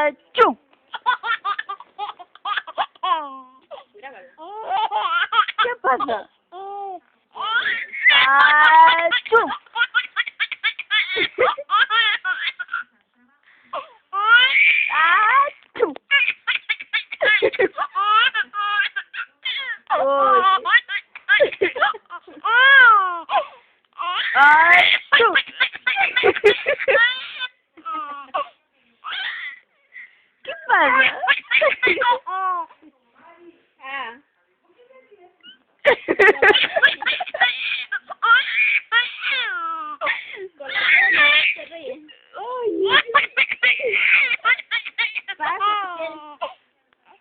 ¡Achú! ¿Qué pasa? ¡Achú! ¡Achú! ¡Achú! ¿Qué pasa?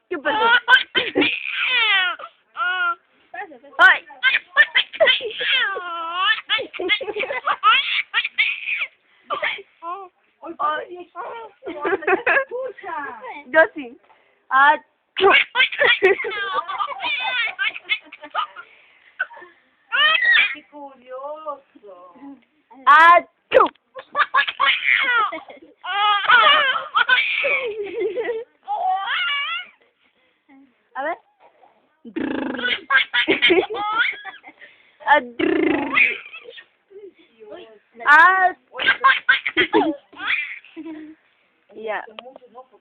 ¿Qué pasó? ¡Ay! Yo sí. ¡Achú! ¡Qué curioso! ¡Achú! A ver. ¡Achú!